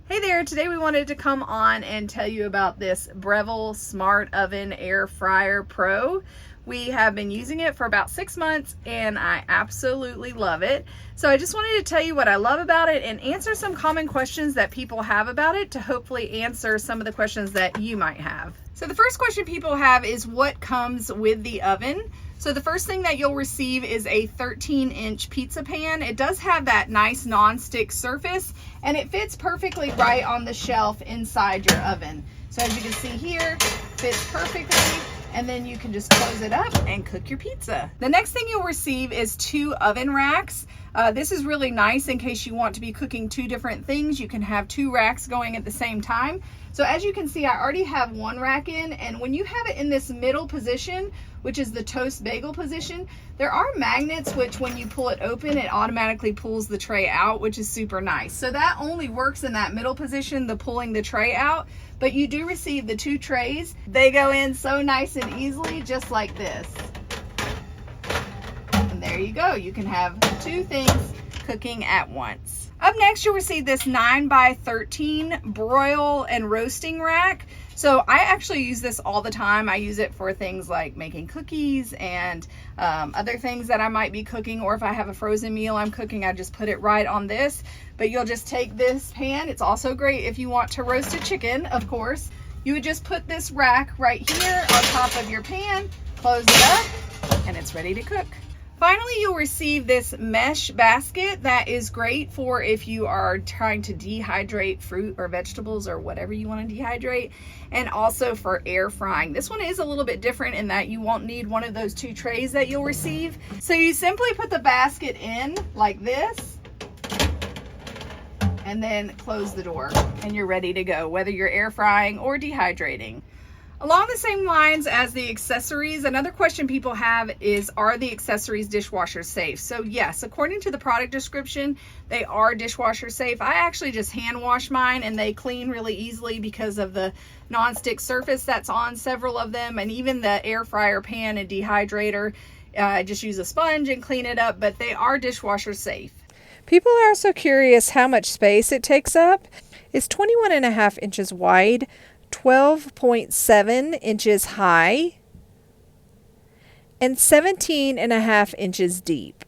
Hey there, today we wanted to come on and tell you about this Breville Smart Oven Air Fryer Pro. We have been using it for about 6 months and I absolutely love it. So I just wanted to tell you what I love about it and answer some common questions that people have about it to hopefully answer some of the questions that you might have. So the first question people have is what comes with the oven? So the first thing that you'll receive is a 13-inch pizza pan. It does have that nice non-stick surface and it fits perfectly right on the shelf inside your oven. So as you can see here, fits perfectly, and then you can just close it up and cook your pizza. The next thing you'll receive is 2 oven racks. This is really nice in case you want to be cooking 2 different things. You can have 2 racks going at the same time. So as you can see, I already have 1 rack in, and when you have it in this middle position, which is the toast bagel position, there are magnets which when you pull it open, it automatically pulls the tray out, which is super nice. So that only works in that middle position, the pulling the tray out, but you do receive the 2 trays. They go in so nice and easily, just like this. And there you go. You can have 2 things cooking at once. Up next, you'll receive this 9x13 broil and roasting rack. So I actually use this all the time. I use it for things like making cookies and other things that I might be cooking, or if I have a frozen meal I'm cooking, I just put it right on this. But you'll just take this pan. It's also great if you want to roast a chicken, of course. You would just put this rack right here on top of your pan, close it up, and it's ready to cook. Finally, you'll receive this mesh basket that is great for if you are trying to dehydrate fruit or vegetables or whatever you want to dehydrate, and also for air frying. This one is a little bit different in that you won't need one of those 2 trays that you'll receive. So you simply put the basket in like this and then close the door and you're ready to go, whether you're air frying or dehydrating. Along the same lines as the accessories, another question people have is, are the accessories dishwasher safe? So yes, according to the product description, they are dishwasher safe. I actually just hand wash mine and they clean really easily because of the non-stick surface that's on several of them, and even the air fryer pan and dehydrator. I just use a sponge and clean it up, but they are dishwasher safe. People are also curious how much space it takes up. It's 21.5 inches wide, 12.7 inches high, and 17.5 inches deep.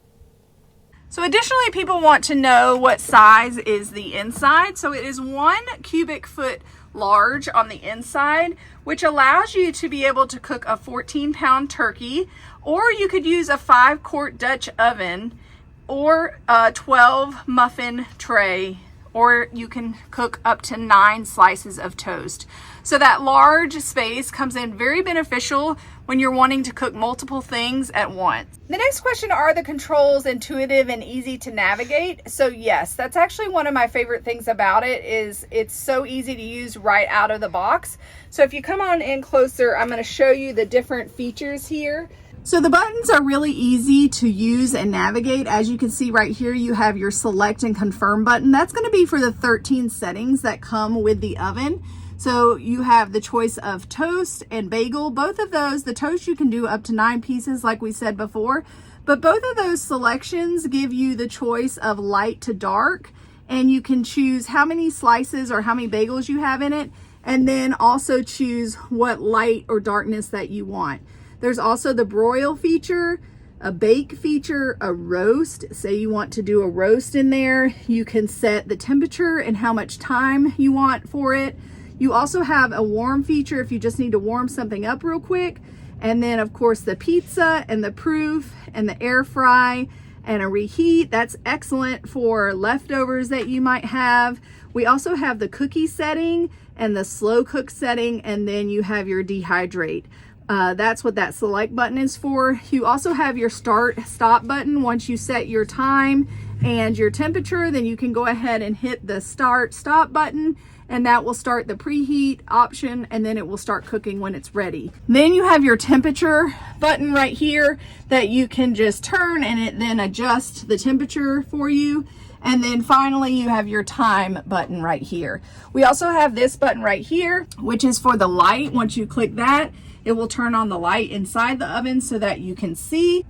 So additionally, people want to know what size is the inside. So it is 1 cubic foot large on the inside, which allows you to be able to cook a 14-pound turkey, or you could use a 5-quart Dutch oven, or a 12 muffin tray, or you can cook up to 9 slices of toast. So that large space comes in very beneficial when you're wanting to cook multiple things at once. The next question, are the controls intuitive and easy to navigate? So yes, that's actually one of my favorite things about it, is it's so easy to use right out of the box. So if you come on in closer, I'm going to show you the different features here. So the buttons are really easy to use and navigate. As you can see right here, you have your select and confirm button. That's going to be for the 13 settings that come with the oven. So you have the choice of toast and bagel. Both of those, the toast you can do up to 9 pieces like we said before, but both of those selections give you the choice of light to dark, and you can choose how many slices or how many bagels you have in it, and then also choose what light or darkness that you want. There's also the broil feature, a bake feature, a roast. Say you want to do a roast in there, you can set the temperature and how much time you want for it. You also have a warm feature if you just need to warm something up real quick. And then of course the pizza and the proof and the air fry and a reheat. That's excellent for leftovers that you might have. We also have the cookie setting and the slow cook setting, and then you have your dehydrate. That's what that select button is for. You also have your start stop button. Once you set your time and your temperature, then you can go ahead and hit the start stop button, and that will start the preheat option, and then it will start cooking when it's ready. Then you have your temperature button right here that you can just turn and it then adjusts the temperature for you. And then finally you have your time button right here. We also have this button right here, which is for the light. Once you click that, it will turn on the light inside the oven so that you can see.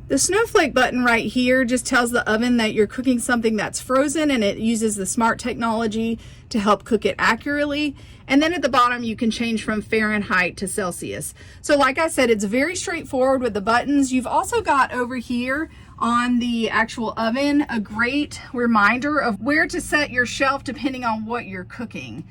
The snowflake button right here just tells the oven that you're cooking something that's frozen, and it uses the smart technology to help cook it accurately. And then at the bottom, you can change from Fahrenheit to Celsius. So like I said, it's very straightforward with the buttons. You've also got over here on the actual oven a great reminder of where to set your shelf depending on what you're cooking.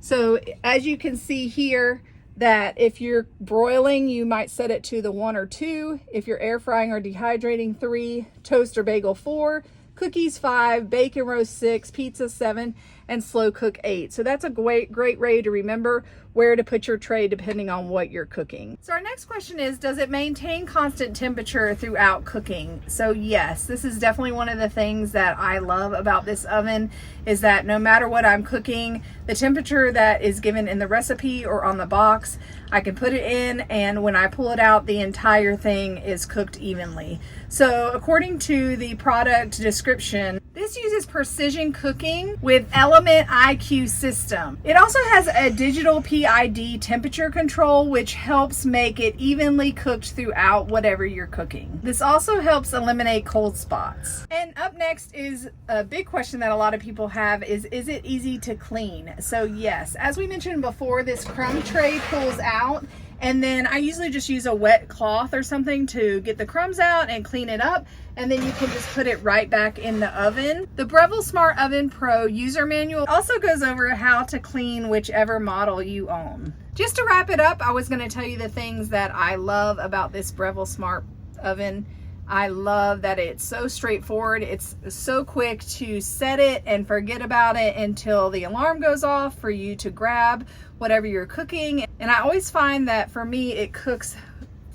So as you can see here, that if you're broiling, you might set it to the 1 or 2. If you're air frying or dehydrating, 3, toast or bagel 4, cookies 5, bake and roast 6, pizza 7, and slow cook 8. So that's a great way to remember where to put your tray depending on what you're cooking. So our next question is, does it maintain constant temperature throughout cooking? So yes, this is definitely one of the things that I love about this oven, is that no matter what I'm cooking, the temperature that is given in the recipe or on the box, I can put it in, and when I pull it out, the entire thing is cooked evenly. So according to the product description, this uses precision cooking with Element IQ system. It also has a digital PID temperature control, which helps make it evenly cooked throughout whatever you're cooking. This also helps eliminate cold spots. And up next is a big question that a lot of people have is it easy to clean? So yes, as we mentioned before, this crumb tray pulls out, and then I usually just use a wet cloth or something to get the crumbs out and clean it up, and then you can just put it right back in the oven. The Breville Smart Oven Pro user manual also goes over how to clean whichever model you own. Just to wrap it up, I was going to tell you the things that I love about this Breville Smart Oven. I love that it's so straightforward. It's so quick to set it and forget about it until the alarm goes off for you to grab whatever you're cooking. And I always find that for me, it cooks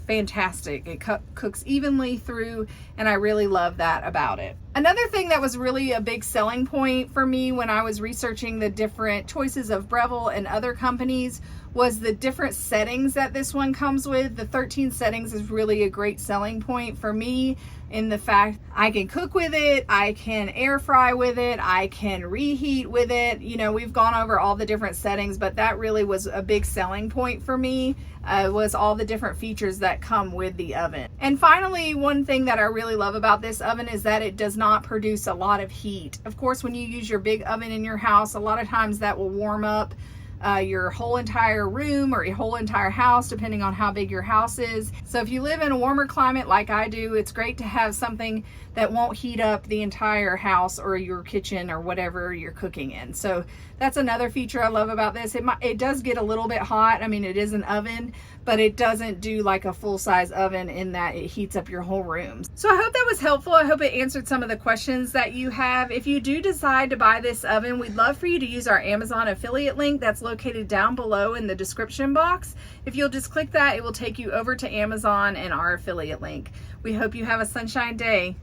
fantastic. It cooks evenly through, and I really love that about it. Another thing that was really a big selling point for me when I was researching the different choices of Breville and other companies was the different settings that this one comes with. The 13 settings is really a great selling point for me, in the fact I can cook with it, I can air fry with it, I can reheat with it. You know, we've gone over all the different settings, but that really was a big selling point for me, was all the different features that come with the oven. And finally, one thing that I really love about this oven is that it does not produce a lot of heat. Of course, when you use your big oven in your house, a lot of times that will warm up your whole entire room or your whole entire house, depending on how big your house is. So if you live in a warmer climate like I do, it's great to have something that won't heat up the entire house or your kitchen or whatever you're cooking in. So that's another feature I love about this. It does get a little bit hot. I mean, it is an oven, but it doesn't do like a full-size oven in that it heats up your whole room. So I hope that was helpful. I hope it answered some of the questions that you have. If you do decide to buy this oven, we'd love for you to use our Amazon affiliate link that's located down below in the description box. If you'll just click that, it will take you over to Amazon and our affiliate link. We hope you have a sunshine day.